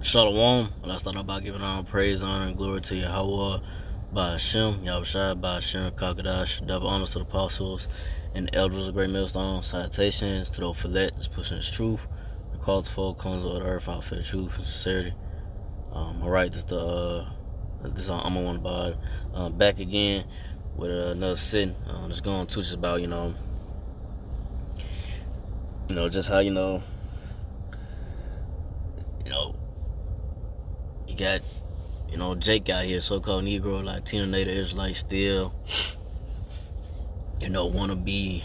Shalom. Let's start about giving all praise, honor, and glory to Yahweh, by Hashem, Yahushua, by Hashem, Kakadash, double honors to the apostles and the elders of Great Millstone. Salutations to those for that is pushing this truth. The call to folk comes of the earth out for truth and sincerity. Alright, I'm on one bod. Back again with another sitting. Just going to just about, just how, you got, Jake out here, so-called Negro, Latino, Native Israelite, still, want to be,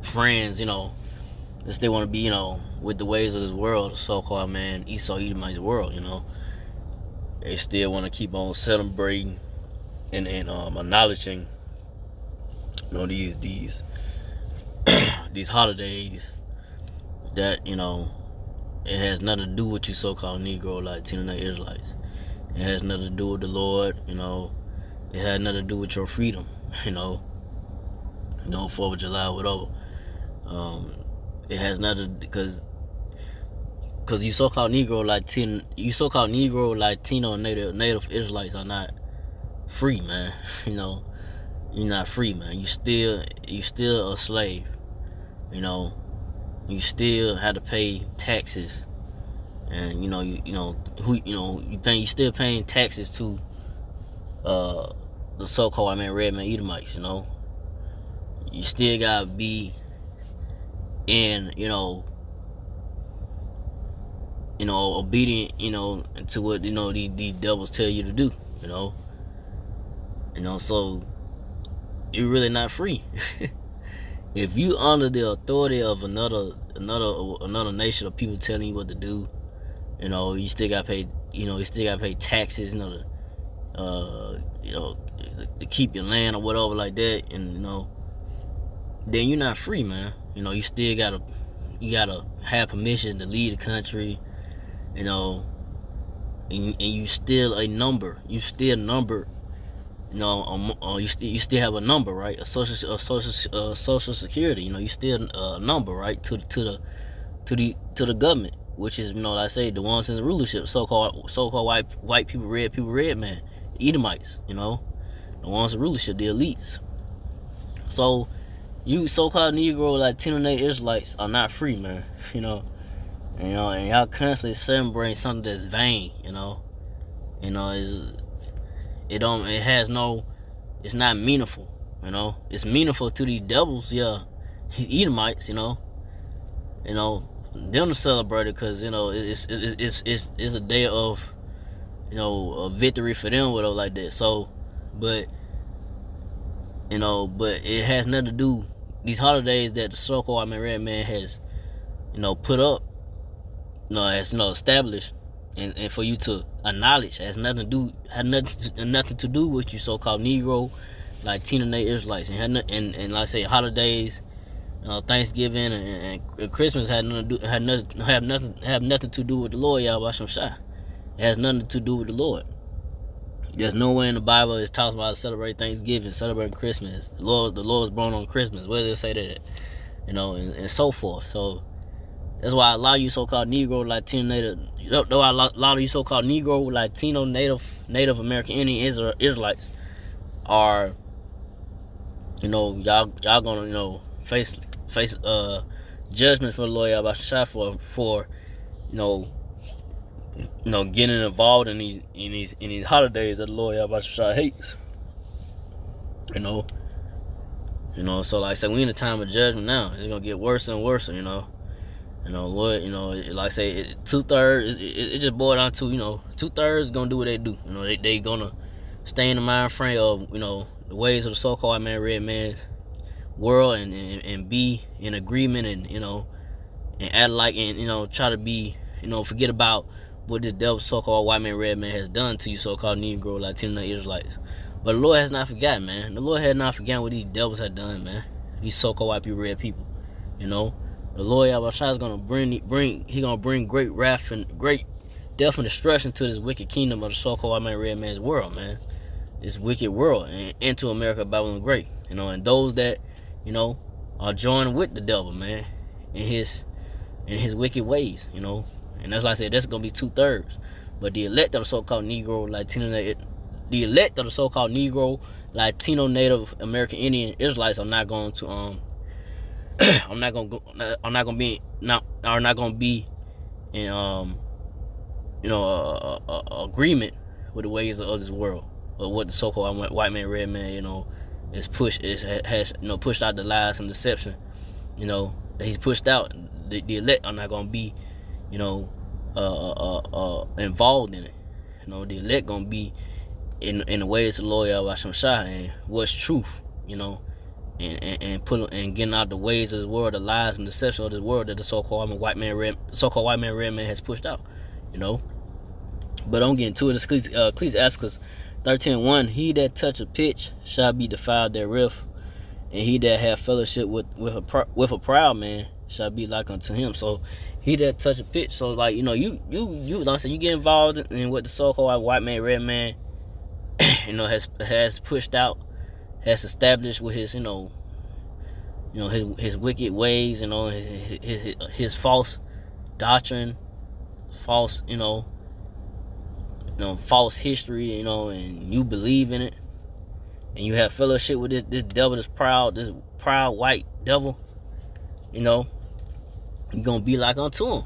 friends, they still want to be, with the ways of this world, the so-called, Esau Edomite's world, They still want to keep on celebrating and acknowledging, these these holidays that, it has nothing to do with you so-called Negro, Latino, Israelites. It has nothing to do with the Lord, It has nothing to do with your freedom, 4th of July, whatever. It has nothing, because you so-called Negro, Latino, and Native Israelites are not free, man. You're not free, man. You still a slave. You still have to pay taxes, and you still paying taxes to the so-called red man Edomites. You still gotta be in obedient to what these devils tell you to do. So you're really not free. If you under the authority of another nation of people telling you what to do, you still gotta pay. You still gotta pay taxes. To keep your land or whatever like that, and then you're not free, man. You still gotta have permission to leave the country, and you still a number. You still numbered. You still have a number, right? A social security. You still a number, right? To the government, which is like I say, the ones in the rulership, so-called white people, red man, Edomites. The ones in rulership, the elites. So you so-called Negro, Latino, Native Israelites are not free, man. And y'all constantly celebrating something that's vain. It's not meaningful, It's meaningful to these devils, Edomites, them to celebrate it, because it's a day of a victory for them, whatever like that. So, but it has nothing to do. These holidays that the so-called red man has put up, has established. And for you to acknowledge, had nothing to do with you so-called Negro, Latino, Native Israelites, and like I say, holidays, Thanksgiving and Christmas have nothing to do with the Lord, Yahweh Shai. It has nothing to do with the Lord. There's nowhere in the Bible it talks about celebrating Thanksgiving, celebrating Christmas. The Lord was born on Christmas. Where does it say that? And so forth. So that's why a lot of you so-called Negro, Latino, Native, a lot of you so-called Negro, Latino, Native American Indian Israelites are, y'all gonna, face judgment from the Lord Yahweh Shai for getting involved in these holidays that the Lord Yahweh Shai hates. So like I said, we in a time of judgment now. It's gonna get worse and worse, Lord, like I say, 2/3, it just boiled down to, 2/3 gonna do what they do. They gonna stay in the mind frame of, the ways of the so-called red man's world, and be in agreement, and act like, and try to be, forget about what this devil so-called white man, red man has done to you so-called Negro, Latino, Israelites. But the Lord has not forgotten, man. The Lord has not forgotten what these devils have done, man. These so-called white people, red people, The Lord Yahweh Shai is gonna bring great wrath and great death and destruction to this wicked kingdom of the so-called red man's world, man. This wicked world, and into America, Babylon Great. And those that, are joined with the devil, man, in his wicked ways, you know. And that's like I said, that's gonna be 2/3. But the elect of the so-called Negro, Latino, the elect of the so-called Negro, Latino, Native American Indian Israelites are not going to are not gonna be in agreement with the ways of this world, or what the so-called white man, red man, has pushed out the lies and deception, that he's pushed out. The elect are not gonna be, involved in it. The elect gonna be in the ways of the Lord Yahweh Shah and what's truth, and getting out the ways of this world, the lies and deception of this world that the so-called white man, red man has pushed out, But don't get into it. Ecclesiastes 13:1. He that toucheth pitch shall be defiled therewith, and he that hath fellowship with a proud man shall be like unto him. So he that toucheth pitch. So like you get involved in what the so-called white man, red man, has pushed out, has established with his his wicked ways, his false doctrine, false false history, and you believe in it, and you have fellowship with this devil, this proud white devil, you're gonna be like unto him,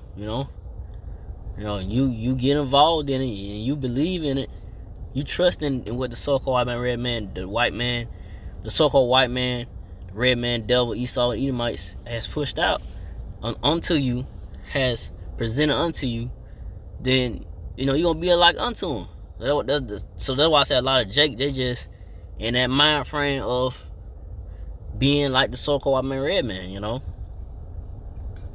you get involved in it, and you believe in it, you trust in what the so-called white man, red man, the so-called white man, red man, devil, Esau, and Edomites has pushed out unto you, has presented unto you, then you're gonna be like unto him. So that's why I say a lot of Jake, they just in that mind frame of being like the so-called white man, red man.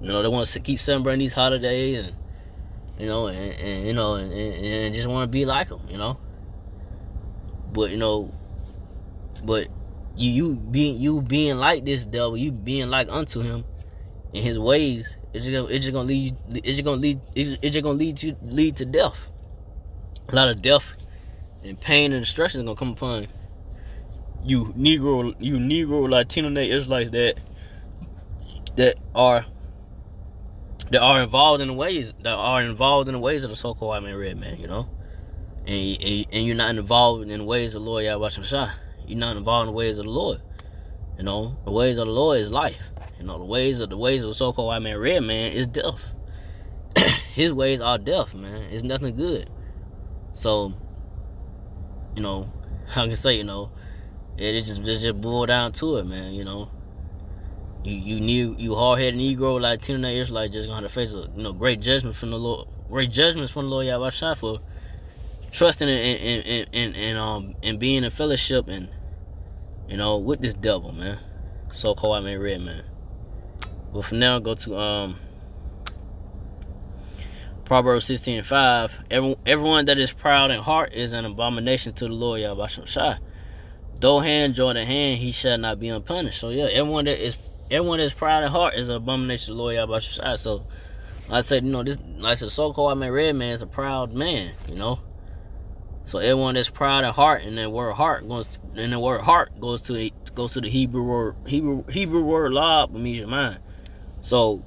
They want to keep celebrating these holidays, and just want to be like them, But but you being like this devil, you being like unto him in his ways, it's just gonna lead to death. A lot of death and pain and destruction is gonna come upon you Negro, Latino, Native Israelites that are involved in the ways of the so-called white man, red man, and you're not involved in the ways of the Lord Yahweh Shah. You're not involved in the ways of the Lord. The ways of the Lord is life. The ways of the so-called white man, red man is death. His ways are death, man. It's nothing good. So, I can say, it just boiled down to it, man. You hard-headed Negro, Latino, Israelite, just gonna have to face great judgment from the Lord, Yahweh Shah for trusting and being in fellowship and with this devil, man, so-called white man, red man. But from now, go to Proverbs 16:5. Everyone that is proud in heart is an abomination to the Lord Yahweh Shah. Though hand join in hand, he shall not be unpunished. So yeah, everyone that is proud in heart is an abomination to the Lord Yahweh Shah. So I said, this, like the so-called white man, red man, is a proud man, So everyone that's proud in heart, and the word heart goes to the Hebrew word lab, which means your mind. So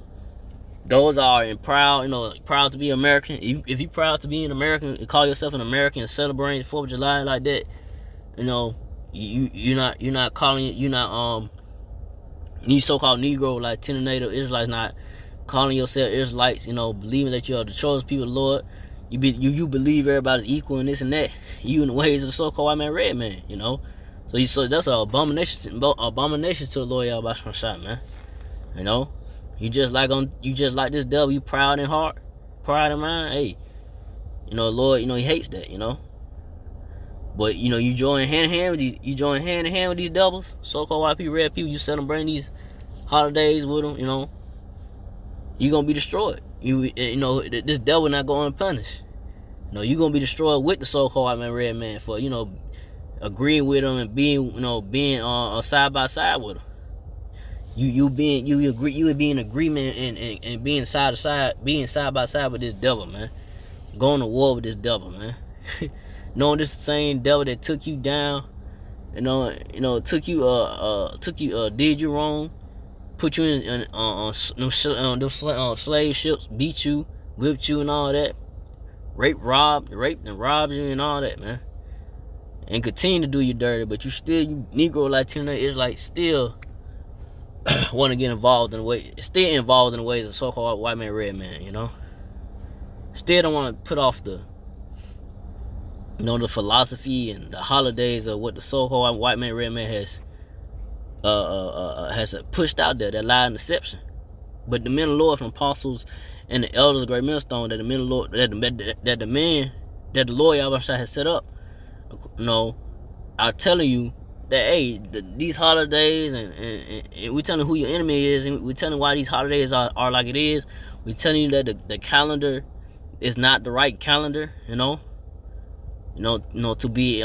those are proud to be American. If you proud to be an American and call yourself an American and celebrate 4th of July like that, you're not calling these so-called Negro, Latino, Native Israelites, not calling yourself Israelites, believing that you are the chosen people of the Lord. You believe everybody's equal and this and that. You in the ways of the so-called white man, red man, So that's an abomination to the Lord Yahweh Shah, man. You just like this devil. You proud in heart, proud in mind. Hey, Lord, he hates that, But you join hand in hand with these devils, so-called white people, red people. You celebrate these holidays with them, you gonna be destroyed. This devil not going unpunished. You gonna be destroyed with the so-called white man, red man for agreeing with them and being side by side with them. You would be in agreement and being side by side with this devil, man. Going to war with this devil, man. Knowing this same devil that took you down, did you wrong, put you in slave ships, beat you, whipped you, and all that, raped and robbed you, and all that, man, and continue to do you dirty. But you Negro, Latino, Israelites still want to get involved in the ways of so-called white man, red man. Still don't want to put off the philosophy and the holidays of what the so-called white man, red man has pushed out there, that lie and deception. But the men of the Lord, from apostles and the elders of great millstone, that the men of the Lord, that the Lord Yahweh has set up, are telling you that, hey, these holidays, and we telling who your enemy is, and we telling why these holidays are like it is. We telling you that the calendar is not the right calendar, to be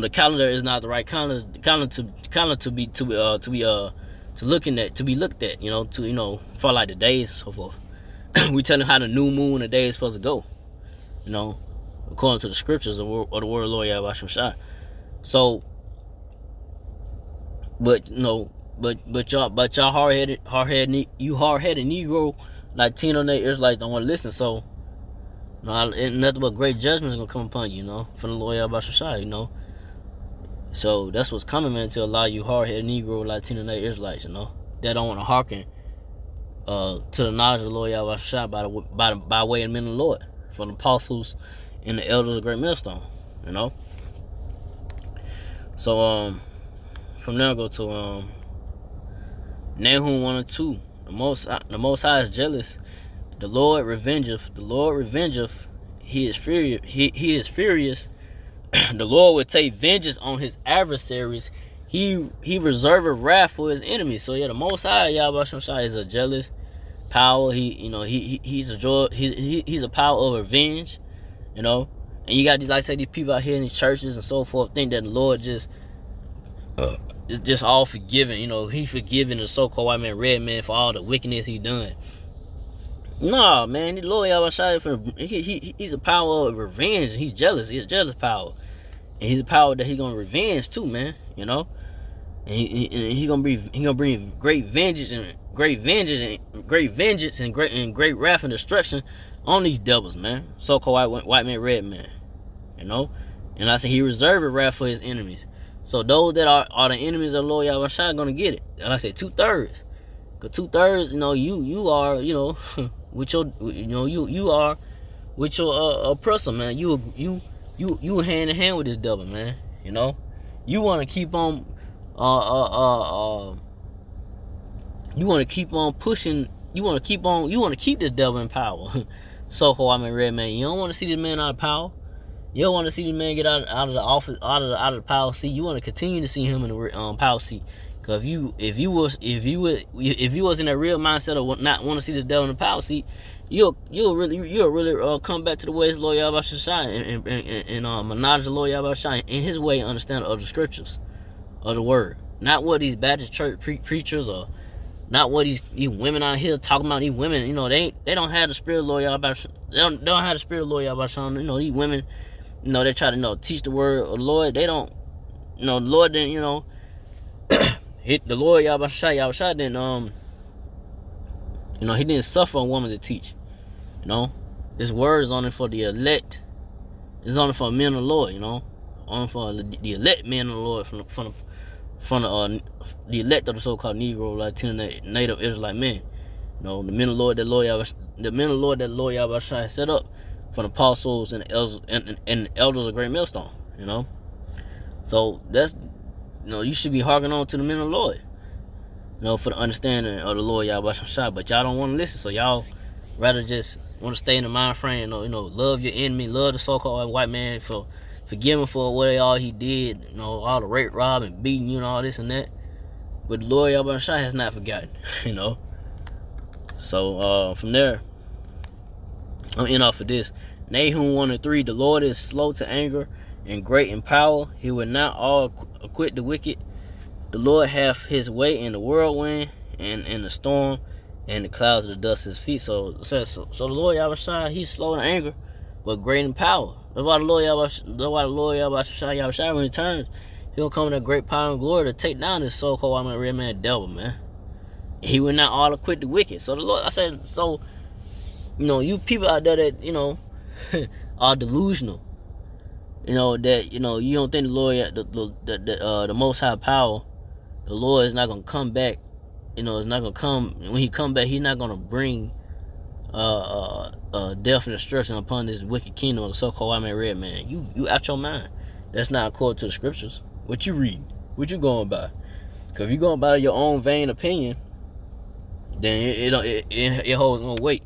the calendar is not the right calendar. The calendar to be looking at, to be looked at, for like the days and so forth. We tell them how the new moon, the day is supposed to go, according to the scriptures of the word of the Lord Yahweh Shai. So, but y'all hard-headed Negro, Latino, Israelites don't want to listen. So, nothing but great judgment is gonna come upon you, from the Lord Yahweh Shai, So that's what's coming, man, to a lot of you hard-headed Negro, Latino, Israelites, that don't want to hearken to the knowledge of the Lord Yahweh Shai by way of the men of the Lord, from the apostles and the elders of great millstone, So from there I go to Nahum 1 and 2. The Most High is jealous. The Lord revengeth. He is furious. He is furious. The Lord would take vengeance on his adversaries. He reserveth wrath for his enemies. So the Most High Yahweh Shai is a jealous power. He's a power of revenge. And you got these, like I say, these people out here in these churches and so forth think that the Lord is just all forgiving. He forgiving the so-called white man, red man, for all the wickedness he done. Nah, man, the Lord Yahweh Shai, he's a power of revenge. He's jealous. He's a jealous power, and he's a power that he's gonna revenge too, man. And he gonna bring great vengeance and great wrath and destruction on these devils, man. So-called white man, red man. And I say he reserved wrath for his enemies. So those that are the enemies of the Lord Yahweh Shai gonna get it. And I say 2/3. Cause 2/3, you are, with your, you are with your oppressor, man. You hand in hand with this devil, man. You want to keep on, you want to keep on pushing. You want to keep this devil in power. So-called red man. You don't want to see this man out of power. You don't want to see this man get out of the office, out of the power seat. You want to continue to see him in the power seat. Cause if you was in that real mindset of not want to see this devil in the power seat, you'll really come back to the ways of the Lord Yahweh Shai and acknowledge the Lord Yahweh Shai in His way and understand of the scriptures, of the word. Not what these Baptist church preachers, or not what these women out here talking about. These women, they don't have the spirit of the Lord Yahweh. They don't have the spirit of the Lord Yahweh Shai. These women, they try to teach the word of the Lord. They don't, the Lord didn't, the Lord Yahweh Shai didn't, he didn't suffer a woman to teach. This word is only for the elect. It's only for men of the Lord. Only for the elect men of the Lord from the elect of the so-called Negro, Latino, Native Israelite men. The men of the Lord that the Lord Yahweh Shai set up for the apostles and the elders of great millstone. So that's. You should be hearkening on to the men of the Lord, for the understanding of the Lord Yahweh Shai. But y'all don't want to listen, so y'all rather just want to stay in the mind frame, love your enemy, love the so-called white man, forgive him for what all he did, all the rape, rob, and beating you and all this and that. But the Lord Yahweh Shai has not forgotten, So from there, I'm in off of this. Nahum 1 and 3, the Lord is slow to anger and great in power. He will not all acquit the wicked. The Lord hath his way in the whirlwind and in the storm, and the clouds of the dust his feet. So the Lord Yahushua, he's slow in anger, but great in power. That's why the Lord Yahushua, when he returns, he'll come in a great power and glory to take down this so-called red man devil, man. He will not all acquit the wicked. So the Lord, I said, so, you people out there that, are delusional, that, you don't think the Lord, the Most High power, the Lord is not going to come back, is not going to come, when he come back, he's not going to bring death and destruction upon this wicked kingdom of the so-called white man, red man. You out your mind. That's not according to the scriptures. What you reading? What you going by? Because if you going by your own vain opinion, then it holds no weight.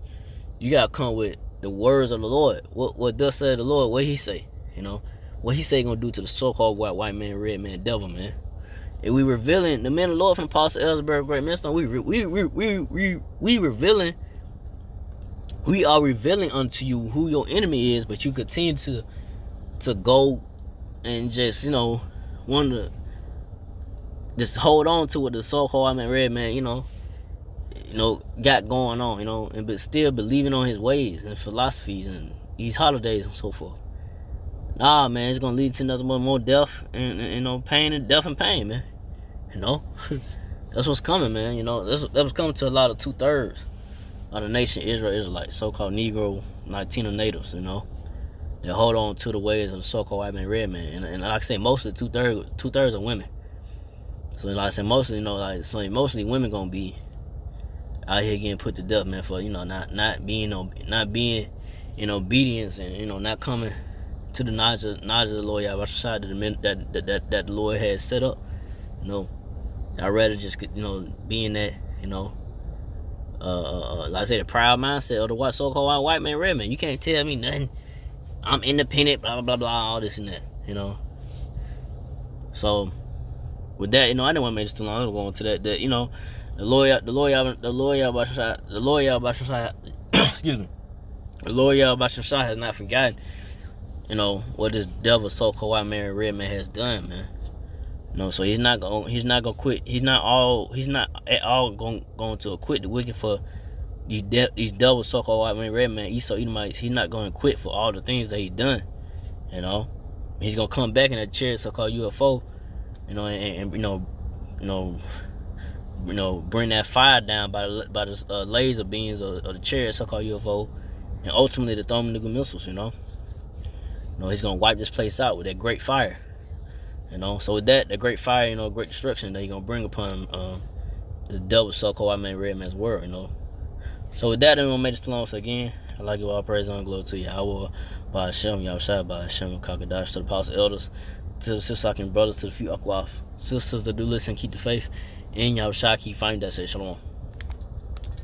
You gotta come with the words of the Lord. What does say the Lord? What he say? What he say gonna do to the so-called white man, red man, devil, man? And we revealing the men of the Lord from Apostle Ellsbury, Great Millstone. We revealing. We are revealing unto you who your enemy is, but you continue to go and just want to just hold on to what the so-called red man got going on, and but still believing on his ways and philosophies and these holidays and so forth. Nah, man, it's gonna lead to nothing but more death and pain and death and pain, man. That's what's coming, man. That was coming to a lot of 2/3 of the nation Israel Israelites, so-called Negro, Latino natives, they hold on to the ways of the so-called white man, red man, and like I say, mostly 2/3 are women. So like I said, mostly, mostly women gonna be out here getting put to death, man, for not being in obedience and not coming to the knowledge of the Lord Yahushua that the Lord has set up. I'd rather just be in that like I said, the proud mindset of the so-called white man, red man. You can't tell me nothing. I'm independent, blah blah blah blah, all this and that, So with that, I didn't want to make this too long. I'm going to that the Lord excuse me, the Lord Yahushua has not forgotten, what this devil so-called white man, red man has done, man. So he's not gonna quit. He's not at all going to acquit the wicked for these devil so-called white man, red man, Esau, Edomites. He's not going to quit for all the things that he done. He's gonna come back in that chariot so-called UFO, and bring that fire down by the laser beams of the chariot so-called UFO, and ultimately the thermonuclear missiles. He's gonna wipe this place out with that great fire. So with that great fire, great destruction that he's gonna bring upon the devil so-called white man, red man's world. So with that, I'm gonna make this long. So again, I like you all, praise and glory to Yahweh, by Hashem, Yahushua, by Hashem, Kakadash, to the apostle elders, to the sister brothers, to the few Akwaf sisters that do listen, keep the faith, and Yahushua keep finding that, say shalom.